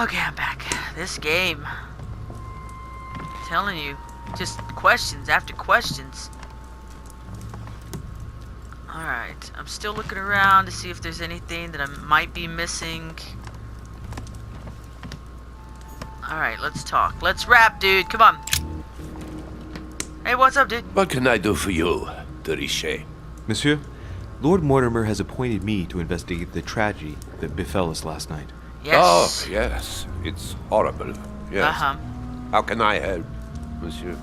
Okay, I'm back. This game. I'm telling you, just questions after questions. Alright, I'm still looking around to see if there's anything that I might be missing. Alright, let's talk. Let's rap, dude. Come on. Hey, what's up, dude? What can I do for you, de Richet? Monsieur, Lord Mortimer has appointed me to investigate the tragedy that befell us last night. Yes. Oh, yes. It's horrible. Yes. Uh-huh. How can I help, monsieur?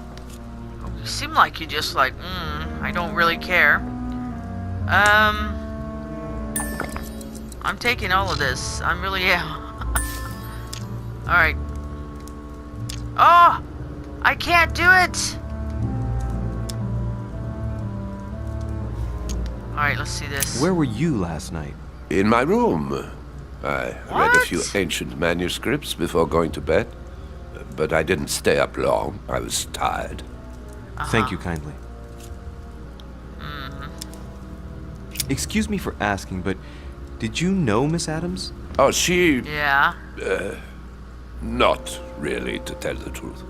You seem like you're just like, I don't really care. I'm taking all of this. I'm really am. Alright. Oh! I can't do it! Alright, let's see this. Where were you last night? In my room. I read a few What? ancient manuscripts before going to bed. But I didn't stay up long. I was tired. Thank you kindly. Excuse me for asking, but did you know Miss Adams? Oh, she... Yeah. Not really, to tell the truth.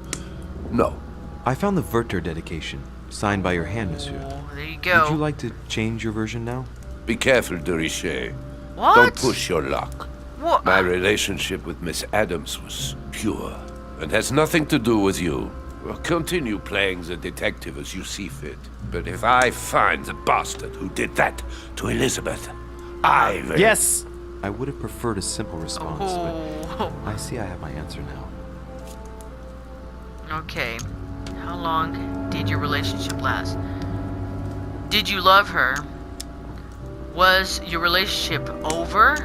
No. I found the Werther dedication, signed by your hand, monsieur. Oh, there you go. Would you like to change your version now? Be careful, de Richet. What? Don't push your luck. What? My relationship with Miss Adams was pure and has nothing to do with you. Well, continue playing the detective as you see fit. But if I find the bastard who did that to Elizabeth, I will... Yes! I would have preferred a simple response, Oh. but I see I have my answer now. Okay. How long did your relationship last? Did you love her? Was your relationship over?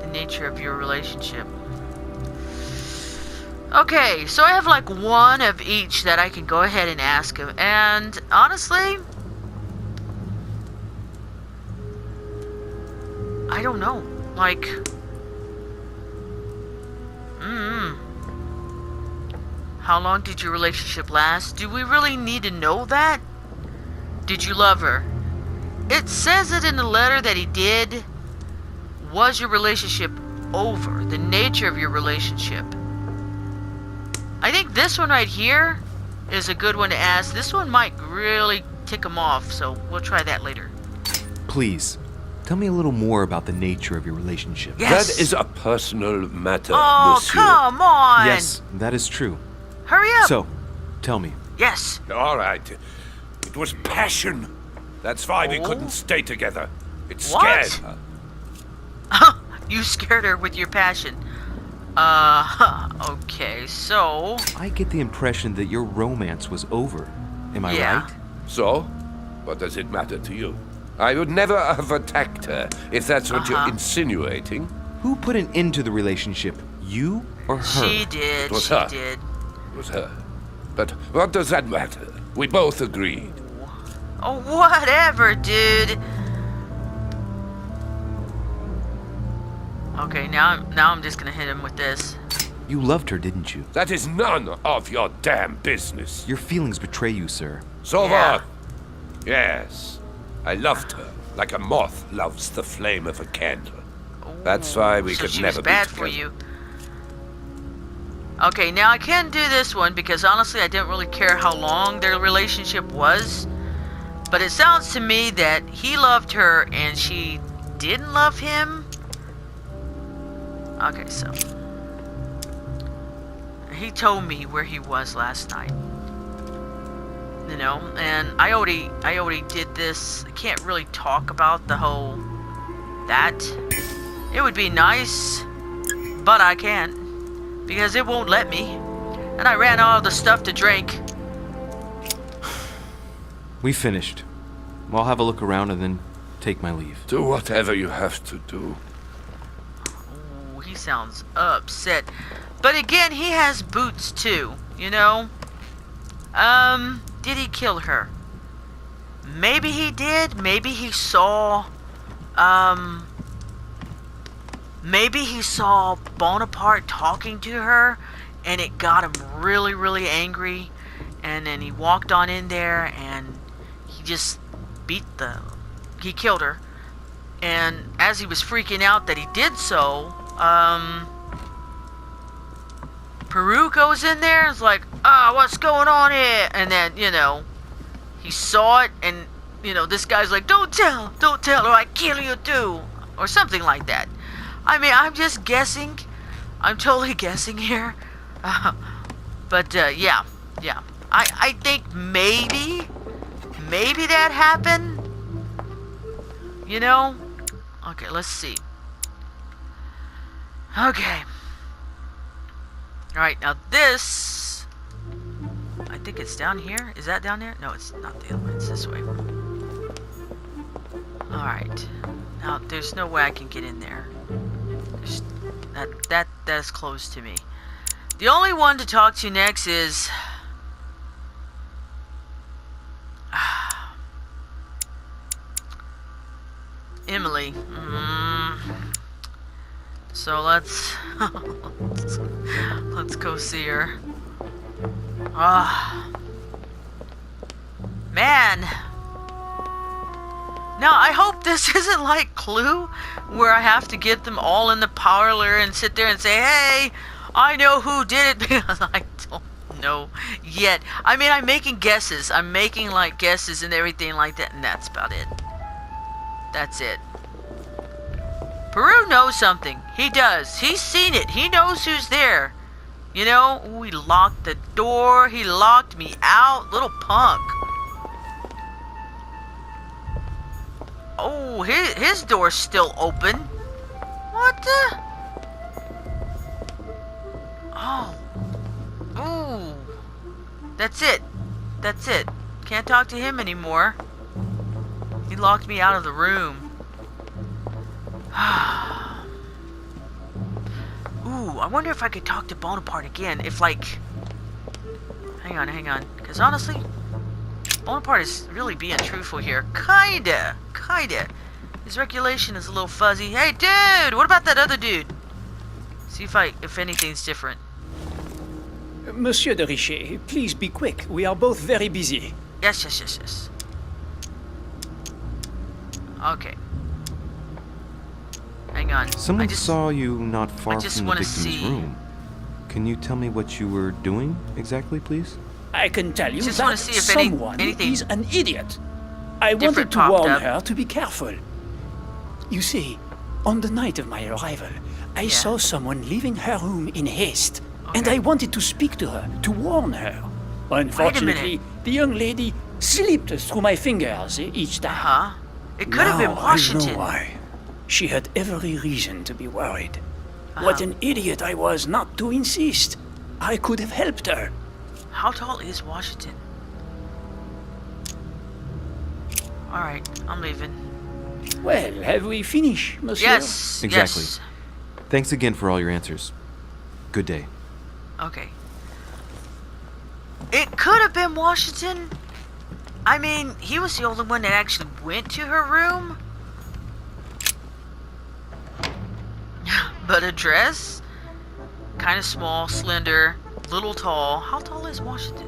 The nature of your relationship. Okay, so I have like one of each that I can go ahead and ask him. And honestly, I don't know. Like, how long did your relationship last? Do we really need to know that? Did you love her? It says it in the letter that he did. Was your relationship over? The nature of your relationship. I think this one right here is a good one to ask. This one might really tick him off, so we'll try that later. Please, tell me a little more about the nature of your relationship. Yes. That is a personal matter, Oh, monsieur. come on! Yes, that is true. Hurry up! So, tell me. Yes. All right. It was passion. That's why we Oh? couldn't stay together. It What? scared her. You scared her with your passion. Okay, so... I get the impression that your romance was over. Am I Yeah. right? So, what does it matter to you? I would never have attacked her, if that's what you're insinuating. Who put an end to the relationship? You or her? She did, It was she her. did. It was her. But what does that matter? We both agreed. Oh, whatever, dude. Okay, now I'm just gonna hit him with this. You loved her, didn't you? That is none of your damn business. Your feelings betray you, sir. So Yeah. what? Yes, I loved her like a moth loves the flame of a candle. That's why we so could she never was bad be for together. you. Okay, now I can do this one because honestly I didn't really care how long their relationship was. But it sounds to me that he loved her and she didn't love him. Okay, so he told me where he was last night. You know, and I already did this. I can't really talk about the whole that. It would be nice, but I can't because it won't let me. And I ran all the stuff to drink. We finished. I'll have a look around and then take my leave. Do whatever you have to do. Ooh, he sounds upset. But again, he has boots too, you know? Did he kill her? Maybe he did. Maybe he saw, maybe he saw Bonaparte talking to her and it got him really, really angry. And then he walked on in there and he just he killed her. And as he was freaking out that he did so, Peru goes in there and is like, what's going on here? And then, he saw it, and, this guy's like, don't tell, or I kill you too, or something like that. I mean, I'm just guessing. I'm totally guessing here. But, yeah. I think maybe that happened. Okay, let's see. Okay. Alright, now this... I think it's down here. Is that down there? No, it's not the other way. It's this way. Alright. Now, there's no way I can get in there. That's closed to me. The only one to talk to next is... Emily. So let's go see her. Man. Now I hope this isn't like Clue, where I have to get them all in the parlor and sit there and say, "Hey, I know who did it," because I don't know yet. I mean, I'm making guesses. I'm making like guesses and everything like that, and that's about it. That's it. Peru knows something. He does. He's seen it. He knows who's there. He locked the door. He locked me out. Little punk. Oh, his door's still open. What the? Oh. Ooh. That's it. Can't talk to him anymore. He locked me out of the room. Ooh, I wonder if I could talk to Bonaparte again. If, like... Hang on. Because honestly, Bonaparte is really being truthful here. Kinda. His recollection is a little fuzzy. Hey, dude! What about that other dude? See if anything's different. Monsieur de Richet, please be quick. We are both very busy. Yes. Okay. Hang on. Someone saw you not far from the victim's see. room. Can you tell me what you were doing exactly, please? I can tell you Just that wanna see if someone anything is an idiot. I wanted different to popped warn up. her to be careful. You see, on the night of my arrival, I Yeah. saw someone leaving her room in haste, and Okay. I wanted to speak to her, to warn her. Unfortunately, the young lady slipped through my fingers each time. Huh? It could have been Now Washington. I know why. She had every reason to be worried. What an idiot I was not to insist. I could have helped her. How tall is Washington? Alright, I'm leaving. Well, have we finished, monsieur? Yes. Exactly. Yes. Thanks again for all your answers. Good day. Okay. It could have been Washington. I mean, he was the only one that actually went to her room. But a dress? Kind of small, slender, little tall. How tall is Washington?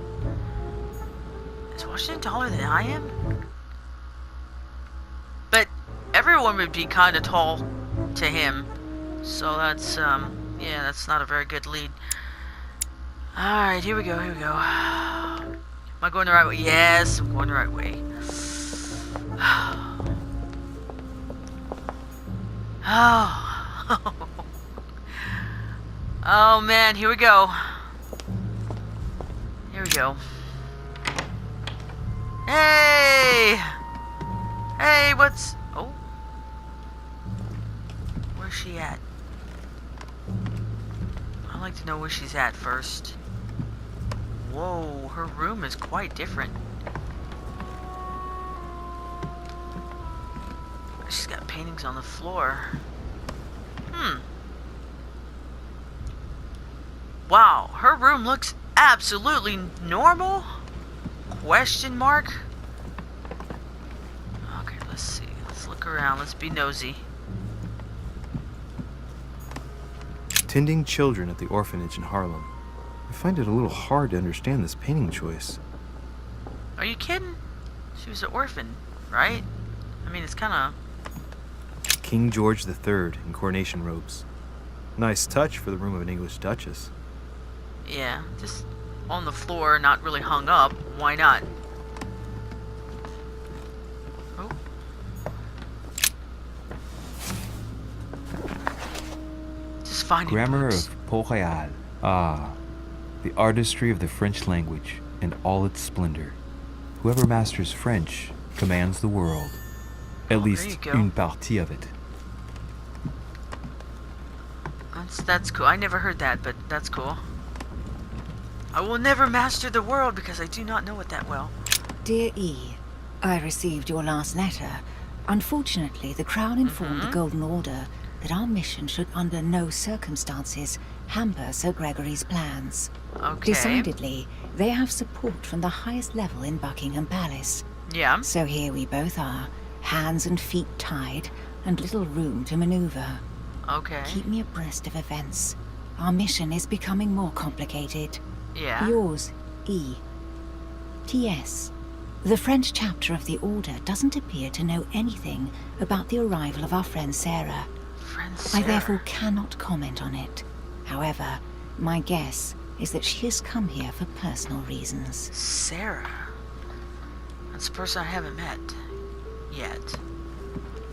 Is Washington taller than I am? But everyone would be kind of tall to him. So that's, yeah, that's not a very good lead. Alright, here we go. Am I going the right way? Yes, I'm going the right way. Oh. Oh man, here we go. Hey! Hey, what's... Oh. Where's she at? I'd like to know where she's at first. Whoa, her room is quite different. She's got paintings on the floor. Wow, her room looks absolutely normal? Question mark? Okay, let's see. Let's look around. Let's be nosy. Tending children at the orphanage in Harlem. I find it a little hard to understand this painting choice. Are you kidding? She was an orphan, right? I mean, it's kind of... King George III in coronation robes. Nice touch for the room of an English duchess. Yeah, just on the floor, not really hung up. Why not? Oh. Just finding Grammar books. of Port-Royal. Ah, the artistry of the French language in all its splendor. Whoever masters French commands the world. At Oh, there least you go. une partie of it. That's cool. I never heard that, but that's cool. I will never master the world because I do not know it that well. Dear E, I received your last letter. Unfortunately, the Crown informed the Golden Order that our mission should under no circumstances hamper Sir Gregory's plans. Okay. Decidedly, they have support from the highest level in Buckingham Palace. Yeah. So here we both are, hands and feet tied, and little room to maneuver. Okay. Keep me abreast of events. Our mission is becoming more complicated. Yeah. Yours, E. T.S. The French chapter of the Order doesn't appear to know anything about the arrival of our friend Sarah. Friend I Sarah. therefore cannot comment on it. However, my guess is that she has come here for personal reasons. Sarah. That's a person I haven't met yet.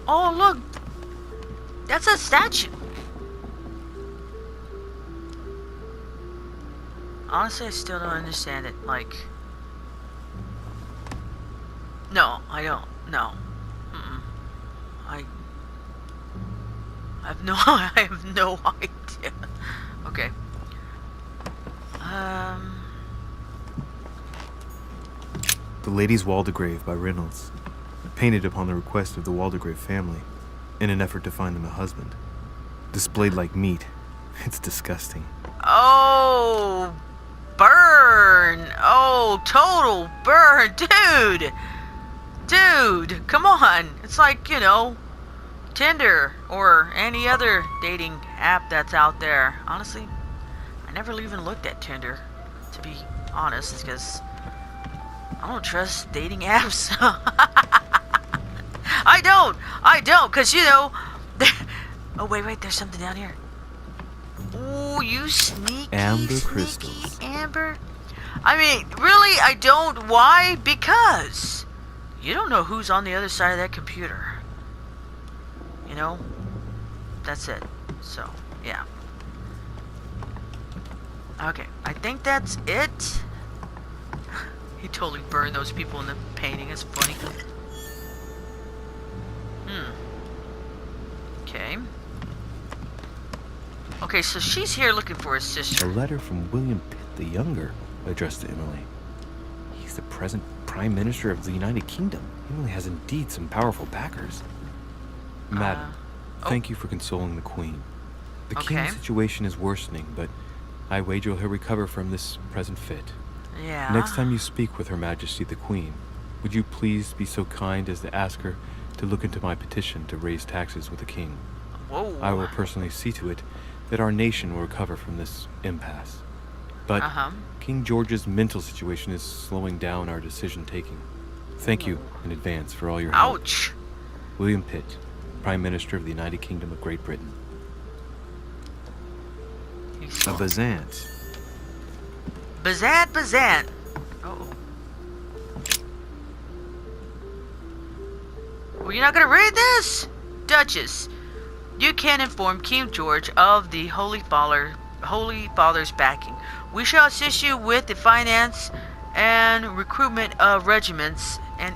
Oh, look. That's a statue. Honestly, I still don't understand it. Like, no, I don't. No. Mm-mm. I have no. I have no idea. Okay. The Lady's Waldegrave by Reynolds, painted upon the request of the Waldegrave family, in an effort to find them a husband. Displayed like meat. It's disgusting. Oh, burn. Oh, total burn. Dude, come on. It's like, you know, Tinder or any other dating app that's out there. Honestly, I never even looked at Tinder, to be honest, because I don't trust dating apps. I don't, because, you know... Oh, wait, there's something down here. Oh, you sneaky, Amber sneaky crystals. Amber. I mean, really, I don't. Why? Because you don't know who's on the other side of that computer. You know? That's it. So, yeah. Okay, I think that's it. He totally burned those people in the painting. It's funny. Okay. Okay, so she's here looking for his A sister. letter from William Pitt the Younger, addressed to Emily. He's the present Prime Minister of the United Kingdom. Emily has indeed some powerful backers. Madam, thank you for consoling the Queen. The Okay. King's situation is worsening, but I wager he'll recover from this present fit. Yeah. Next time you speak with Her Majesty the Queen, would you please be so kind as to ask her to look into my petition to raise taxes with the King? Whoa. I will personally see to it that our nation will recover from this impasse. But King George's mental situation is slowing down our decision-taking. Thank you in advance for all your help. Ouch. William Pitt, Prime Minister of the United Kingdom of Great Britain. A Bazant. Bazant. Uh-oh. Well, you're not gonna read this? Duchess, you can inform King George of the Holy Father's backing. We shall assist you with the finance and recruitment of regiments and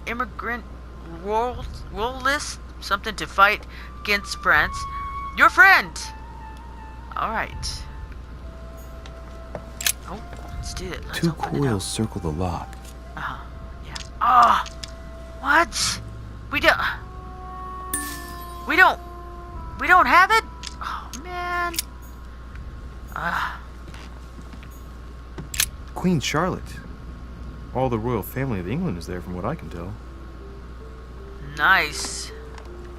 immigrant royalists, something to fight against France. Your friend! Alright. Oh, let's do it. Let's Two open it up. coils circle the lock. Yeah. Oh, what? We don't have it? Oh, man. Queen Charlotte. All the royal family of England is there from what I can tell. Nice.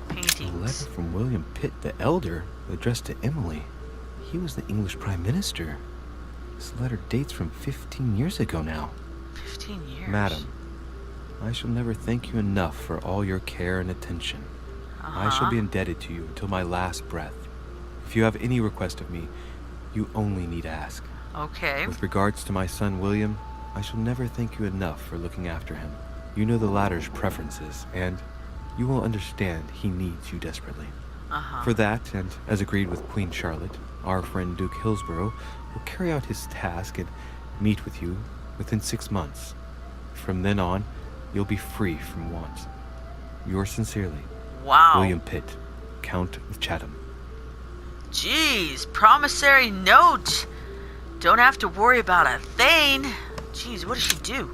A Paintings. letter from William Pitt the Elder, addressed to Emily. He was the English Prime Minister. This letter dates from 15 years ago now. 15 years. Madam, I shall never thank you enough for all your care and attention. I shall be indebted to you until my last breath. If you have any request of me, you only need ask. Okay. With regards to my son William, I shall never thank you enough for looking after him. You know the latter's preferences, and you will understand he needs you desperately. For that, and as agreed with Queen Charlotte, our friend Duke Hillsborough will carry out his task and meet with you within 6 months. From then on, you'll be free from want. Yours sincerely, Wow. William Pitt, Count of Chatham. Jeez, promissory note. Don't have to worry about a thing. Jeez, what does she do?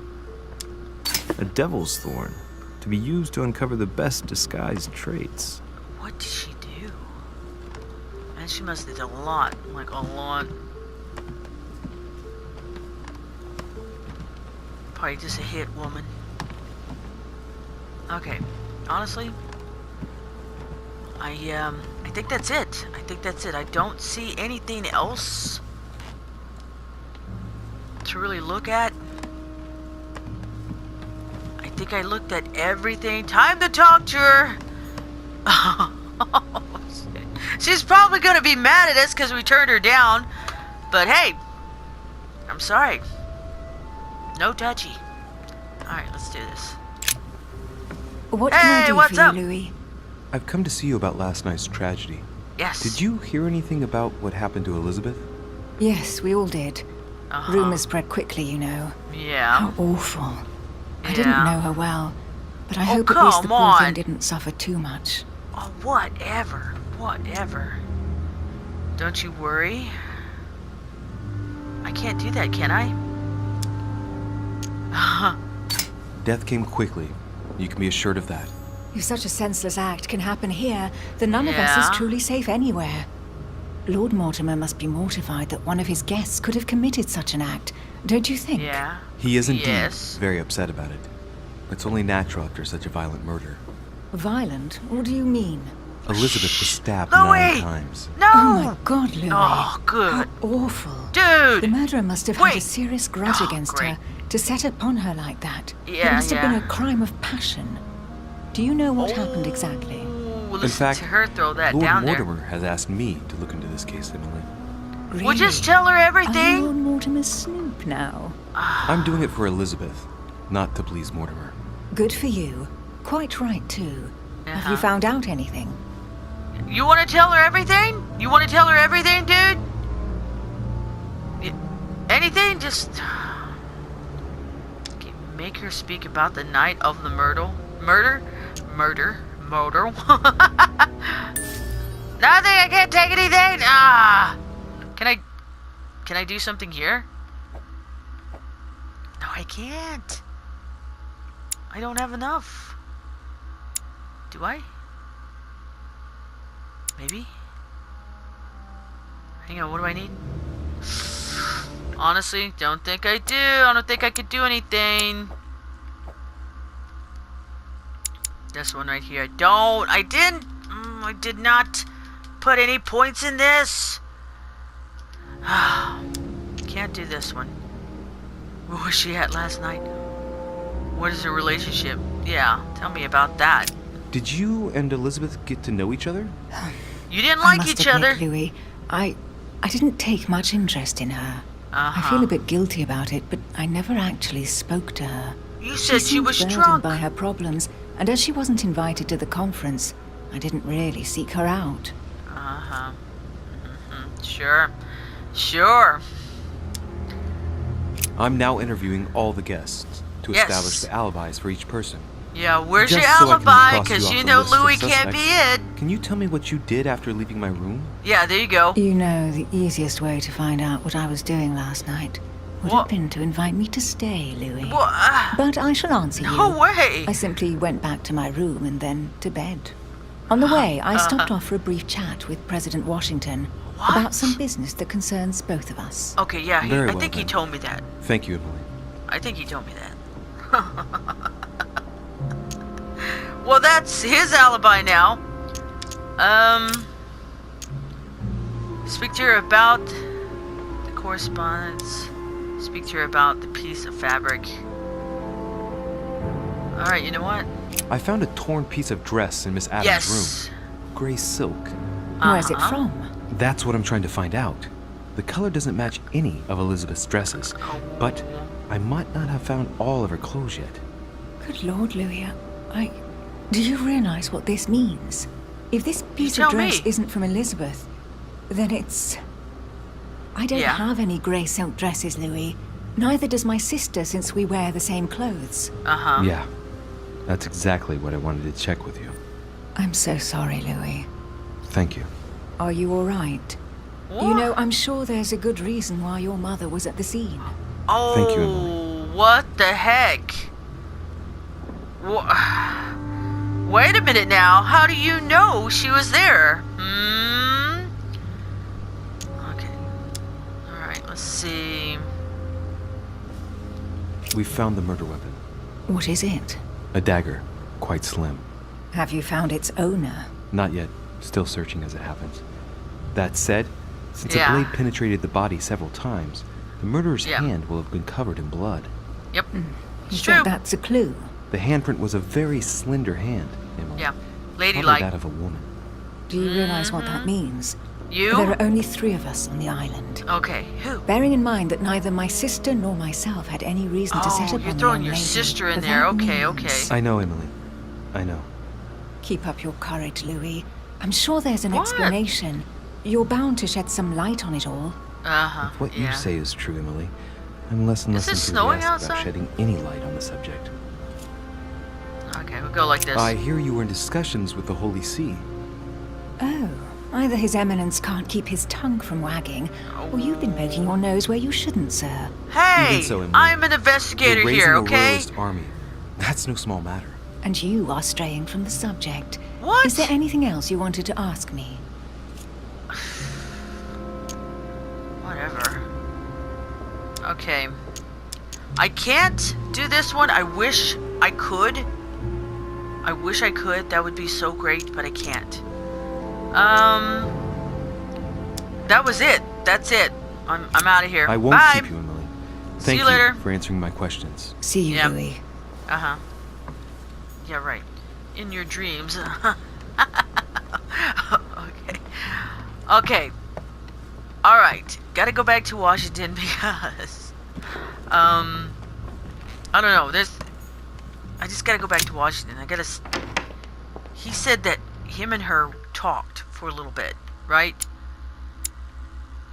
A devil's thorn, to be used to uncover the best disguised traits. What did she do? Man, she must have done a lot. Like, a lot. Probably just a hit woman. Okay. Honestly, I think that's it. I think that's it. I don't see anything else to really look at. I think I looked at everything. Time to talk to her. She's probably gonna be mad at us because we turned her down. But hey, I'm sorry. No touchy. Alright, let's do this. What can I do what's for you, up? Louis? I've come to see you about last night's tragedy. Yes. Did you hear anything about what happened to Elizabeth? Yes, we all did. Rumors spread quickly, you know. Yeah. How awful. I Yeah. didn't know her well, but I Oh, hope at least the come poor on. thing didn't suffer too much. Oh, whatever. Whatever. Don't you worry. I can't do that, can I? Death came quickly. You can be assured of that. If such a senseless act can happen here, then none of us Yeah. is truly safe anywhere. Lord Mortimer must be mortified that one of his guests could have committed such an act, don't you think? Yeah. He is indeed Yes. very upset about it. It's only natural after such a violent murder. Violent? What do you mean? Elizabeth was stabbed Louis! 9 times. No! Oh my God, Louis. Oh, good. How awful. Dude! The murderer must have had a Wait. serious grudge Oh, against great. her to set upon her like that. Yeah, It must have been yeah. a crime of passion. Do you know what happened exactly? Ooh, In listen fact, to her throw that Lord down Mortimer has asked me to look into this case, Emily. there. Really? Well, just tell her Are you everything. Lord Mortimer's snoop now? I'm doing it for Elizabeth, not to please Mortimer. Good for you. Quite right, too. Have Uh-huh. you found out anything? You want to tell her everything? You want to tell her everything, dude? Anything? Just... Okay, make her speak about the night of the murder. Murder? Nothing, I can't take anything. Can I do something here? No, I can't. I don't have enough. Do I? Maybe? Hang on, what do I need? Honestly, don't think I do. I don't think I could do anything. This one right here. I did not put any points in this. Can't do this one. Where was she at last night? What is her relationship? Yeah, tell me about that. Did you and Elizabeth get to know each other? You didn't I like must each admit, other. Louis, I didn't take much interest in her. I feel a bit guilty about it, but I never actually spoke to her. You said she seemed was burdened drunk. by her problems, and as she wasn't invited to the conference, I didn't really seek her out. Uh-huh. Sure. Sure. I'm now interviewing all the guests to Yes. establish the alibis for each person. Yeah, where's Just your so I can alibi? cross you Because off you the know list of Louis can't be it. Can you tell me what you did after leaving my room? Yeah, there you go. You know, the easiest way to find out what I was doing last night would What? have been to invite me to stay, Louis. What? But I shall answer you. No way. I simply went back to my room and then to bed. On the way, I stopped off for a brief chat with President Washington What? about some business that concerns both of us. Okay, yeah, Very I well, think he then. told me that. Thank you, Emily. I think he told me that. Well, that's his alibi now. Speak to her about the correspondence. Speak to her about the piece of fabric. Alright, you know what? I found a torn piece of dress in Miss Adams' Yes. room. Gray silk. Where's it from? That's what I'm trying to find out. The color doesn't match any of Elizabeth's dresses, but I might not have found all of her clothes yet. Good Lord, Louis, do you realize what this means? If this piece tell of dress me. isn't from Elizabeth, then it's... I don't Yeah. have any grey silk dresses, Louis. Neither does my sister, since we wear the same clothes. Yeah, that's exactly what I wanted to check with you. I'm so sorry, Louis. Thank you. Are you all right? You know, I'm sure there's a good reason why your mother was at the scene. Oh, Thank you, Emily. What the heck? Wait a minute now. How do you know she was there? Okay. Alright, let's see. We found the murder weapon. What is it? A dagger, quite slim. Have you found its owner? Not yet. Still searching as it happens. That said, since Yeah. a blade penetrated the body several times, the murderer's Yeah. hand will have been covered in blood. Yep. You It's think true. that's a clue? The handprint was a very slender hand, Emily. Yeah. Probably Ladylike. that of a woman. Do you realize what that means? You? There are only 3 of us on the island. Okay. Who? Bearing in mind that neither my sister nor myself had any reason to set Oh, upon you're the throwing young your lady, sister in but there. that Okay, means- okay. I know, Emily. I know. Keep up your courage, Louis. I'm sure there's an What? explanation. You're bound to shed some light on it all. Uh-huh. If what yeah. you say is true, Emily, I'm less and less Is it snowing enthusiastic about outside? shedding any light on the subject. Okay, we'll go like this. I hear you were in discussions with the Holy See. Oh, either His Eminence can't keep his tongue from wagging, or you've been poking your nose where you shouldn't, sir. Hey! Even so, Emily, I'm an investigator You're raising here, a okay? royalist army. That's no small matter. And you are straying from the subject. What? Is there anything else you wanted to ask me? Whatever. Okay. I can't do this one. I wish I could. I wish I could. That would be so great, but I can't. That was it. That's it. I'm out of here. I won't Bye. keep you, Emily. See Thank you later. for answering my questions. See you, Yep. Louis. Uh-huh. Yeah, right. In your dreams. Okay. Okay. All right. Got to go back to Washington because I don't know. I just got to go back to Washington. He said that him and her talked for a little bit, right?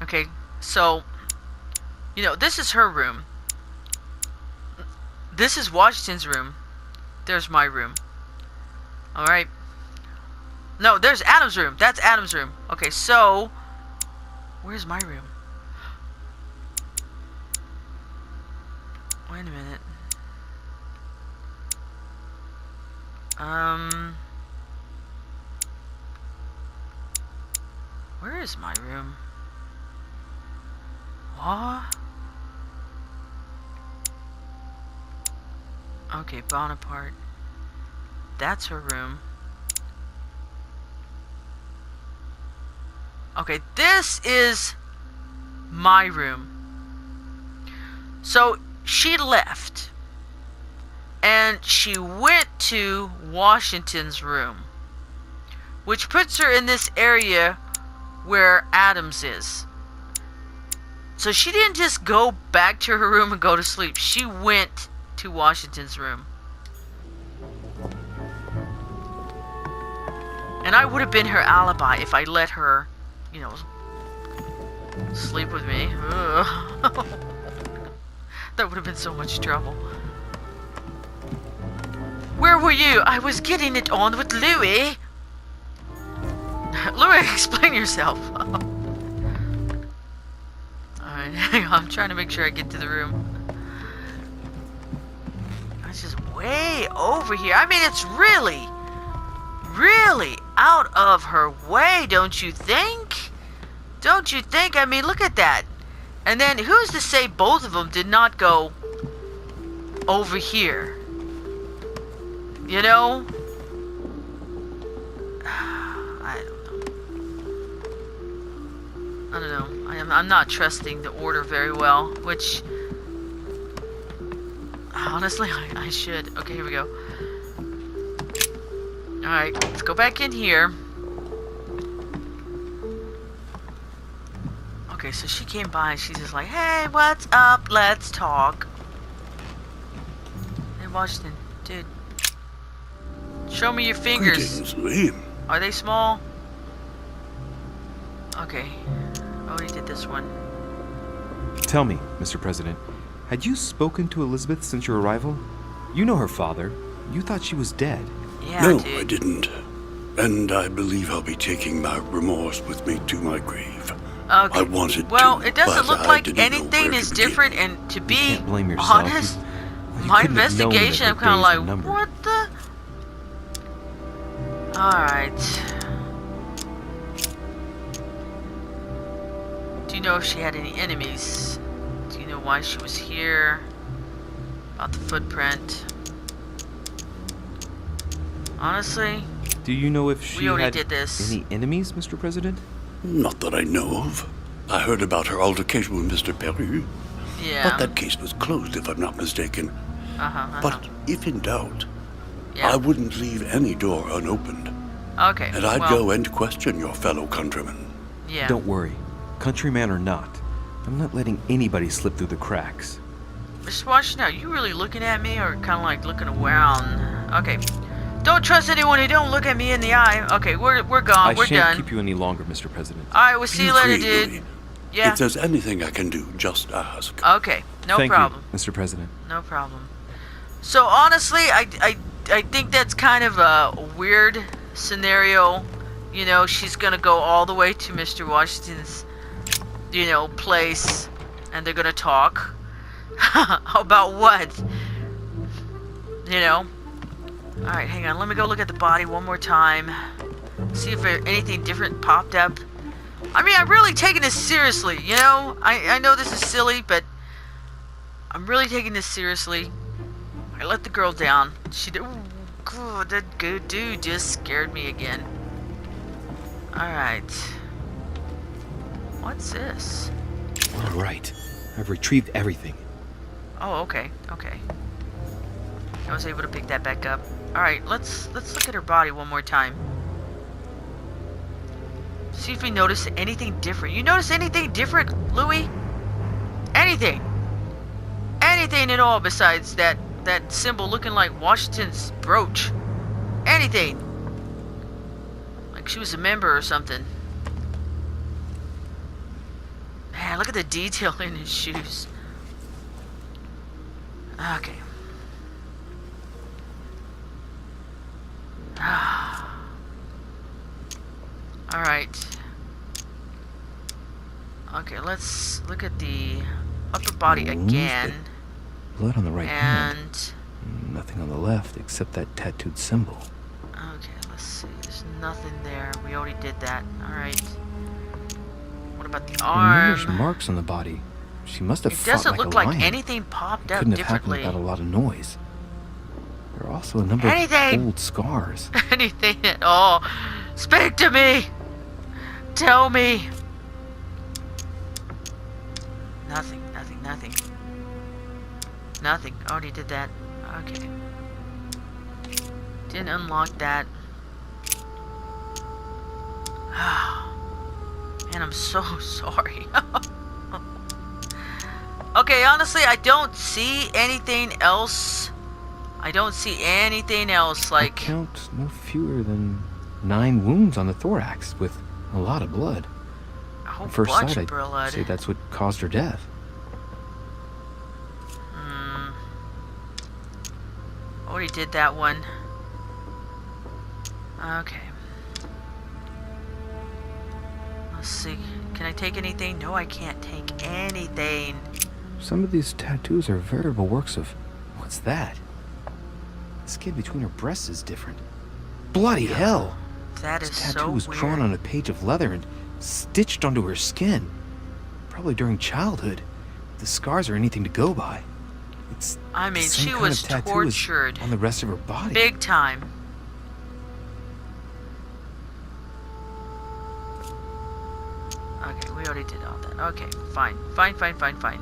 Okay. So, this is her room. This is Washington's room. There's my room. Alright. No, there's Adam's room. That's Adam's room. Okay, so... Where's my room? Wait a minute. Where is my room? What? Okay, Bonaparte. That's her room. Okay, this is my room. So she left and she went to Washington's room, which puts her in this area where Adams is. So she didn't just go back to her room and go to sleep. She went to Washington's room. And I would have been her alibi if I let her, sleep with me. Ugh. That would have been so much trouble. Where were you? I was getting it on with Louis. Louis, explain yourself. Alright, hang on. I'm trying to make sure I get to the room. It's just way over here. I mean, it's really out of her way, don't you think? Don't you think? I mean, look at that. And then, who's to say both of them did not go over here? I don't know. I'm not trusting the order very well, which... Honestly, I should. Okay, here we go. Alright, let's go back in here. Okay, so she came by and she's just like, hey, what's up? Let's talk. Hey, Washington, dude. Show me your fingers. Greetings, Lee. Are they small? Okay. Oh, he did this one. Tell me, Mr. President, had you spoken to Elizabeth since your arrival? You know her father. You thought she was dead. Yeah, No, dude. I didn't. And I believe I'll be taking my remorse with me to my grave. Okay. I wanted well, to, it doesn't but look I like didn't know anything where is to begin. different, and to be can't blame yourself. honest, You my couldn't have known that investigation, her I'm kind of days like, were numbered. what the? Alright. Do you know if she had any enemies? Do you know why she was here? About the footprint? Honestly, Do you know if she we already had did this. any enemies, Mr. President? Not that I know of. I heard about her altercation with Mr. Perry, Yeah. but that case was closed, if I'm not mistaken. Uh-huh. But if in doubt, Yeah. I wouldn't leave any door unopened, Okay. and I'd well, go and question your fellow countrymen. Yeah. Don't worry. Countryman or not, I'm not letting anybody slip through the cracks. Mr. Washington, are you really looking at me or kind of like looking around? Okay. Don't trust anyone who don't look at me in the eye. Okay, we're gone. I We're shan't done. keep you any longer, Mr. President. Alright, we'll see you later, free, dude. Louis. Yeah. If there's anything I can do, just ask. Okay, no Thank problem. you, Mr. President. No problem. So honestly, I think that's kind of a weird scenario. You know, she's gonna go all the way to Mr. Washington's, you know, place, and they're gonna talk about what? You know. All right, hang on. Let me go look at the body one more time. See if anything different popped up. I mean, I'm really taking this seriously. You know, I know this is silly, but I'm really taking this seriously. I let the girl down. She did. Ooh, God, that good dude just scared me again. Alright. What's this? All right. I've retrieved everything. Oh, okay, okay. I was able to pick that back up. Alright, let's look at her body one more time. See if we notice anything different. You notice anything different, Louis? Anything? Anything at all besides that symbol looking like Washington's brooch? Anything? Like she was a member or something. Man, look at the detail in his shoes. Okay. Alright. Okay, let's look at the upper body again. Blood on the right hand. And Nothing on the left except that tattooed symbol. okay, let's see. There's nothing there. We already did that. Alright. What about the And there's arm? marks on the body. She must have It fought doesn't like look a like lion. anything popped up Couldn't have happened differently. without a lot of noise. There are also a number Anything! of old scars. Anything at all. Speak to me! Tell me! Nothing, nothing, nothing. Nothing. Already did that. Okay. Didn't unlock that. Man, I'm so sorry. Okay, honestly, I don't see anything else. I don't see anything else, I like... count no fewer than 9 wounds on the thorax with a lot of blood. A whole At first bunch sight, of I'd blood. say that's what caused her death. Already did that one. Okay. Let's see. Can I take anything? No, I can't take anything. Some of these tattoos are veritable works of... What's that? The skin between her breasts is different. Bloody hell! That is This tattoo so was weird. drawn on a page of leather and stitched onto her skin. Probably during childhood. If the scars are anything to go by. It's I mean, the same she kind was of tattoo as tortured. on the rest of her body. Big time. Okay, we already did all that. Okay, fine. Fine.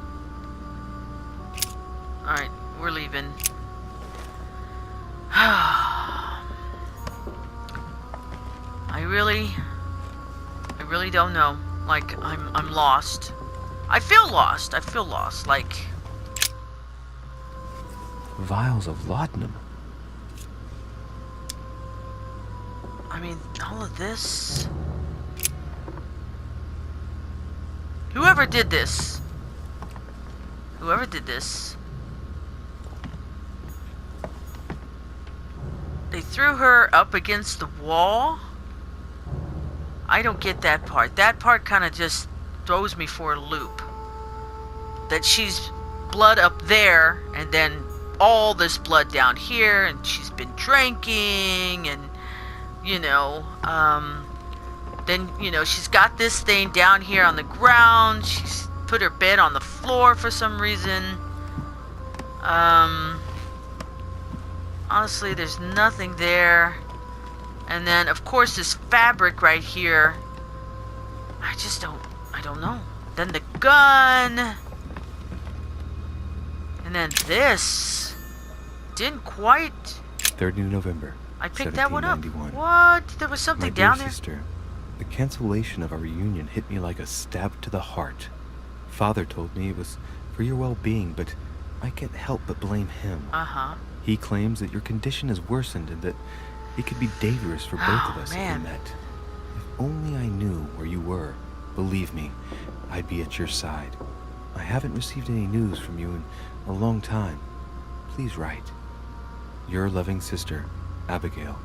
Alright, we're leaving. really don't know. Like, I'm lost. I feel lost. I feel lost. Like, Vials of laudanum. I mean, all of this. Whoever did this. Whoever did this. They threw her up against the wall. I don't get that part. That part kind of just throws me for a loop. That she's blood up there, and then all this blood down here, and she's been drinking, and, you know, then, you know, she's got this thing down here on the ground. She's put her bed on the floor for some reason. Honestly, there's nothing there. And then, of course, this fabric right here. I don't know. Then the gun. And then this. Didn't quite. 30 November. I picked that one up. 1791. What? There was something My dear down there? sister, the cancellation of our reunion hit me like a stab to the heart. Father told me it was for your well-being, but I can't help but blame him. Uh-huh. He claims that your condition has worsened and that it could be dangerous for both of us if man. we met. If only I knew where you were, believe me, I'd be at your side. I haven't received any news from you in a long time. Please write. Your loving sister, Abigail.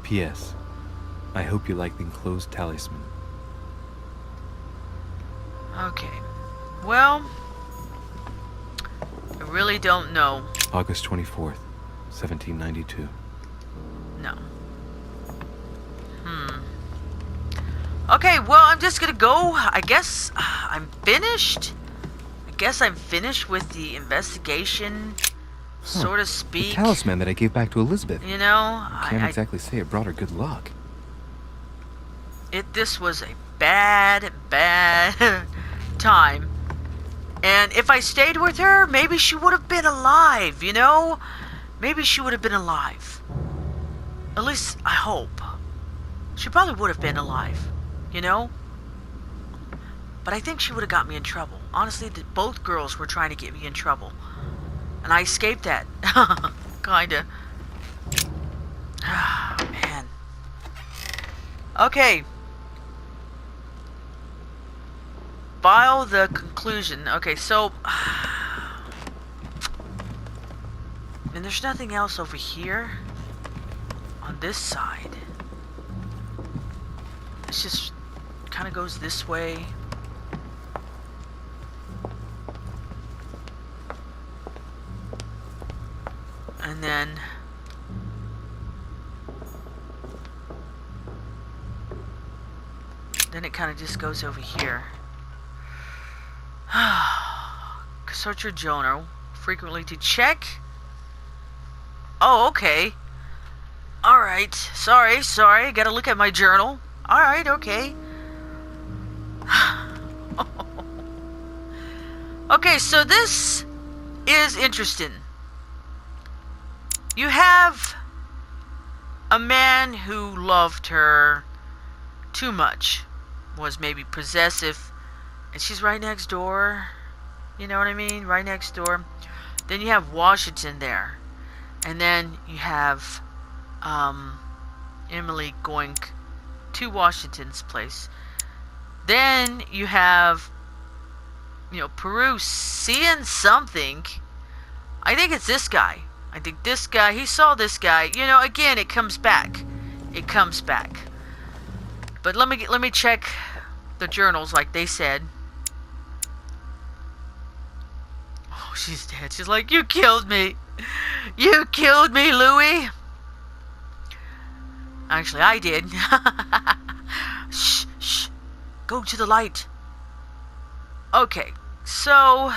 P.S. I hope you like the enclosed talisman. Okay. Well, I really don't know. August 24th, 1792. No. Okay, well, I'm just gonna go. I guess I'm finished. I guess I'm finished with the investigation, so to The speak. talisman that I gave back to Elizabeth. You know, Can't exactly say it brought her good luck. This was a bad time. And if I stayed with her, maybe she would have been alive, you know? Maybe she would have been alive. At least, I hope. She probably would have been alive, you know? But I think she would have got me in trouble. Honestly, both girls were trying to get me in trouble. And I escaped that. Kinda. Man. Okay. File the conclusion. Okay, so... and there's nothing else over here. On this side. It just kind of goes this way. And then... then it kind of just goes over here. Consult your journal frequently to check. Oh, okay. Alright. Sorry. Gotta look at my journal. Alright, okay. Okay, so this is interesting. You have a man who loved her too much. Was maybe possessive. And she's right next door. You know what I mean? Right next door. Then you have Washington there. And then you have Emily going to Washington's place. Then you have, you know, Peru seeing something. I think it's this guy. I think this guy, he saw this guy. You know, again, it comes back. It comes back. But let me check the journals like they said. Oh, she's dead. She's like, you killed me. You killed me, Louis. Actually, I did. Shh, shh. Go to the light. Okay, so...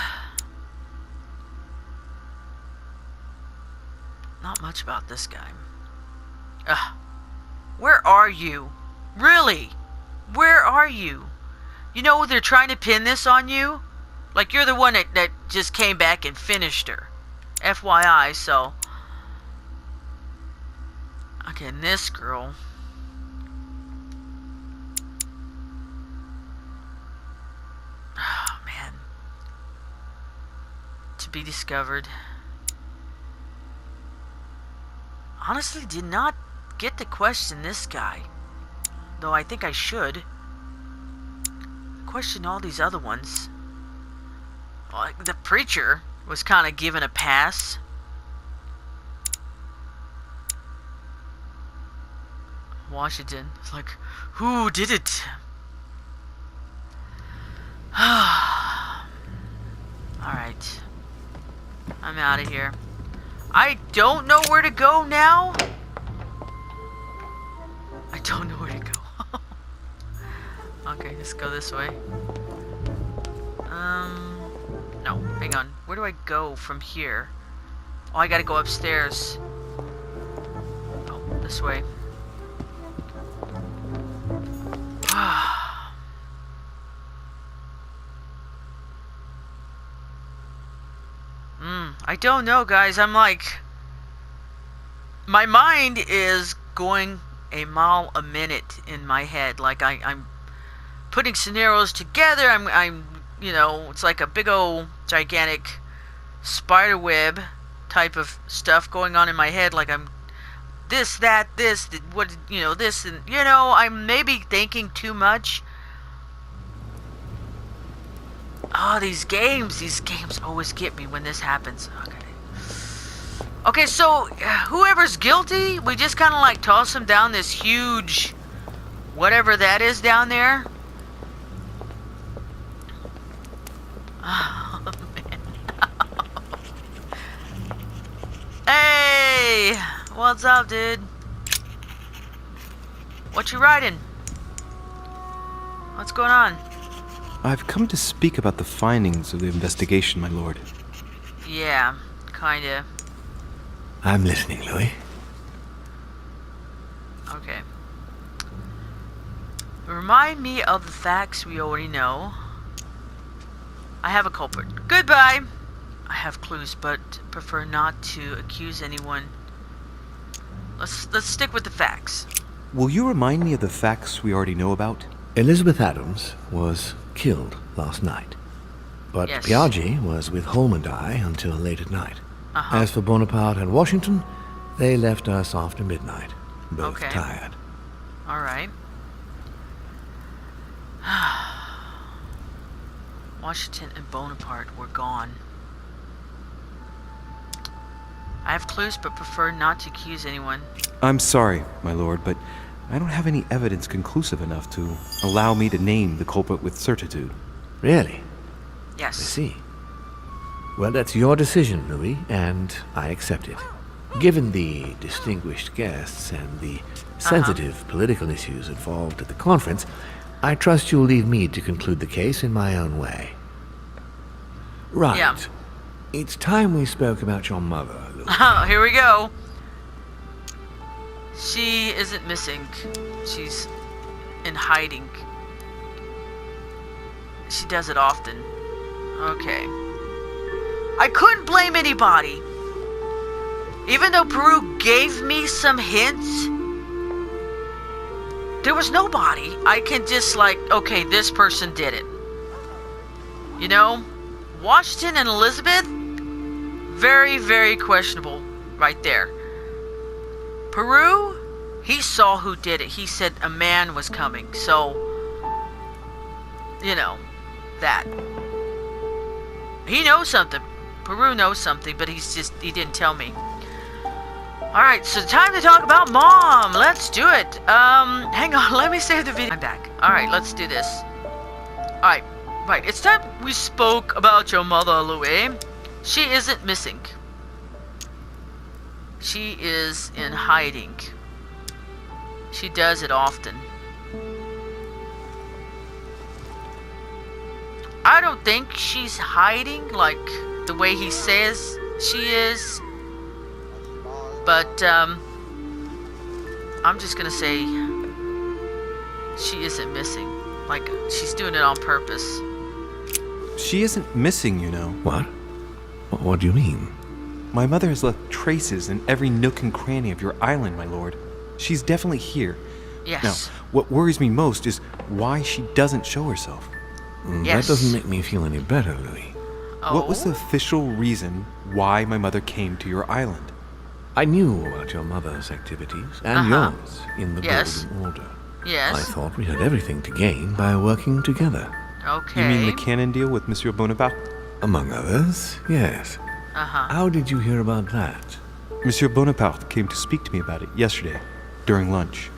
not much about this guy. Where are you? Really? Where are you? You know, they're trying to pin this on you. Like, you're the one that just came back and finished her. FYI, so... okay, and this girl... To be discovered. Honestly, did not get to question this guy. Though I think I should. Question all these other ones. Like the preacher was kind of given a pass. Washington. It's like, who did it? Alright. I'm out of here. I don't know where to go now. I don't know where to go. Okay, let's go this way. No, hang on. Where do I go from here? Oh, I gotta go upstairs. Oh, this way. I don't know, guys. I'm like... My mind is going a mile a minute in my head. Like, I'm putting scenarios together. I'm, you know, it's like a big old gigantic spider web type of stuff going on in my head. Like, I'm this, that, this, what, you know, this, and, you know, I'm maybe thinking too much. Oh, these games always get me when this happens. Okay, so whoever's guilty, we just kind of like toss them down this huge, whatever that is down there. Oh, man. Hey, what's up, dude? What you riding? What's going on? I've come to speak about the findings of the investigation, my lord. Yeah, kinda. I'm listening, Louis. Okay. Remind me of the facts we already know. I have a culprit. Goodbye! I have clues, but prefer not to accuse anyone. Let's stick with the facts. Will you remind me of the facts we already know about? Elizabeth Adams was killed last night, but Yes. Piaggi was with Holm and I until late at night. As for Bonaparte and Washington, they left us after midnight, both Okay. tired. Alright. Washington and Bonaparte were gone. I have clues, but prefer not to accuse anyone. I'm sorry, my lord, but I don't have any evidence conclusive enough to allow me to name the culprit with certitude. Really? Yes. I see. Well, that's your decision, Louis, and I accept it. Given the distinguished guests and the sensitive political issues involved at the conference, I trust you'll leave me to conclude the case in my own way. Right. Yeah. It's time we spoke about your mother, Louis. Oh, here we go. She isn't missing. She's in hiding. She does it often. Okay. I couldn't blame anybody. Even though Peru gave me some hints, there was nobody. I can just like, okay, this person did it. You know? Washington and Elizabeth, very, very questionable right there. Peru, he saw who did it. He said a man was coming. So, you know, that. He knows something. Peru knows something, but he didn't tell me. Alright, so time to talk about Mom. Let's do it. Hang on, let me save the video. I'm back. Alright, let's do this. Alright, right. It's time we spoke about your mother, Louis. She isn't missing. She is in hiding. She does it often. I don't think she's hiding like the way he says she is. But, I'm just gonna say she isn't missing. Like, she's doing it on purpose. She isn't missing, you know. What? What do you mean? My mother has left traces in every nook and cranny of your island, my lord. She's definitely here. Yes. Now, what worries me most is why she doesn't show herself. Yes. That doesn't make me feel any better, Louis. What was the official reason why my mother came to your island? I knew about your mother's activities and yours in the Golden Order. Yes. I thought we had everything to gain by working together. Okay. You mean the cannon deal with Monsieur Bonaparte? Among others, yes. How did you hear about that? Monsieur Bonaparte came to speak to me about it yesterday, during lunch.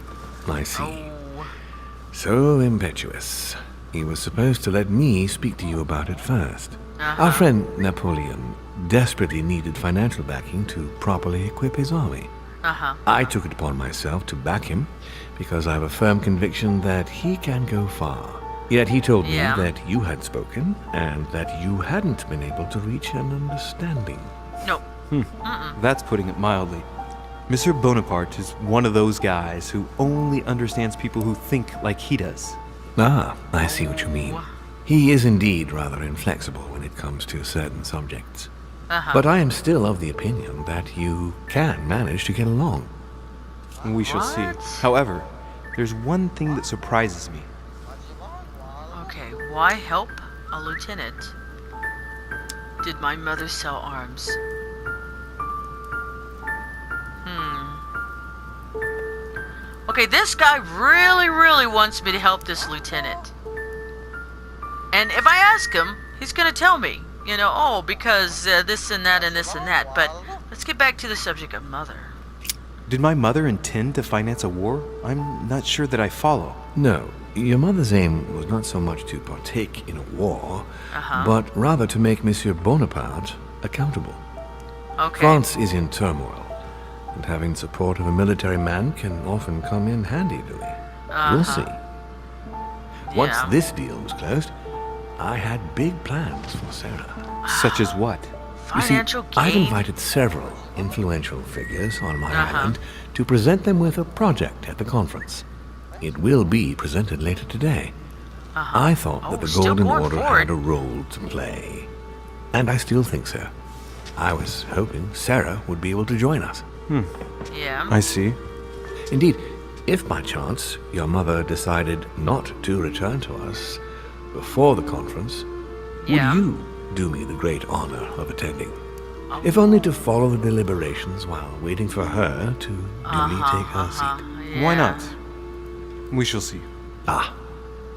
I see. Oh. So impetuous. He was supposed to let me speak to you about it first. Our friend Napoleon desperately needed financial backing to properly equip his army. I took it upon myself to back him because I have a firm conviction that he can go far. Yet he told me that you had spoken and that you hadn't been able to reach an understanding. No. That's putting it mildly. Monsieur Bonaparte is one of those guys who only understands people who think like he does. Ah, I see what you mean. He is indeed rather inflexible when it comes to certain subjects. But I am still of the opinion that you can manage to get along. We shall see. However, there's one thing that surprises me. Okay, why help a lieutenant? Did my mother sell arms? Okay, this guy really wants me to help this lieutenant. And if I ask him, he's gonna tell me, because this and that and this and that. But let's get back to the subject of mother. Did my mother intend to finance a war? I'm not sure that I follow. No, your mother's aim was not so much to partake in a war, but rather to make Monsieur Bonaparte accountable. Okay. France is in turmoil, and having support of a military man can often come in handy, Louis. We'll see. Once this deal was closed, I had big plans for Sarah. Such as what? Financial gain? gain? I've invited several influential figures on my island to present them with a project at the conference. It will be presented later today. I thought that the Golden Order had a role to play. And I still think so. I was hoping Sarah would be able to join us. Yeah. I see. Indeed, if by chance your mother decided not to return to us before the conference, would you do me the great honor of attending? If only to follow the deliberations while waiting for her to duly take her seat. Why not? We shall see. Ah,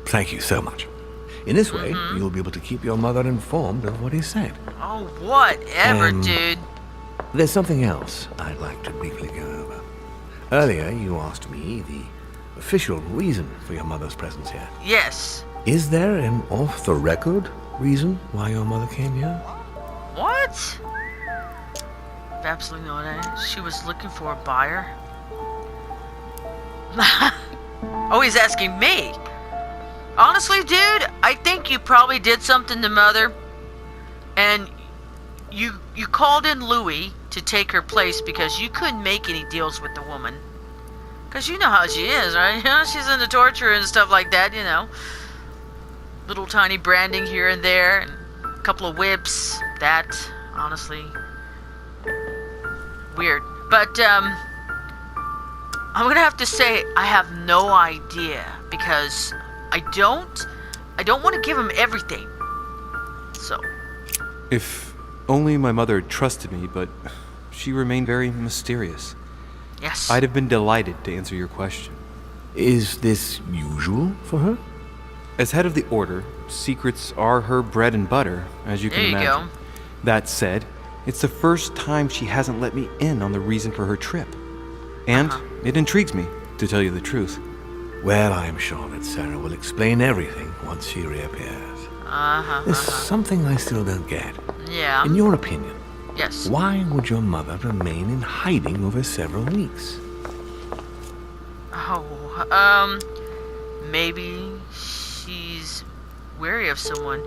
thank you so much. In this way, you'll be able to keep your mother informed of what is said. Oh, whatever, dude. There's something else I'd like to briefly go over. Earlier, you asked me the official reason for your mother's presence here. Yes. Is there an off-the-record reason why your mother came here? What? Absolutely no idea. She was looking for a buyer. Oh, he's asking me. Honestly, dude, I think you probably did something to Mother, and you called in Louis to take her place because you couldn't make any deals with the woman. Because you know how she is, right? She's into torture and stuff like that, Little tiny branding here and there, and a couple of whips. That, honestly, weird. But, I'm gonna have to say I have no idea, because I don't want to give him everything. So. If only my mother trusted me, but she remained very mysterious. Yes. I'd have been delighted to answer your question. Is this usual for her? As head of the Order, secrets are her bread and butter, as you can imagine. There you go. That said, it's the first time she hasn't let me in on the reason for her trip. And it intrigues me, to tell you the truth. Well, I'm sure that Sarah will explain everything once she reappears. There's something I still don't get. Yeah. In your opinion, Yes. why would your mother remain in hiding over several weeks? Oh, maybe she's wary of someone.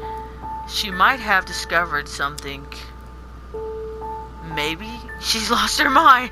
She might have discovered something. Maybe she's lost her mind.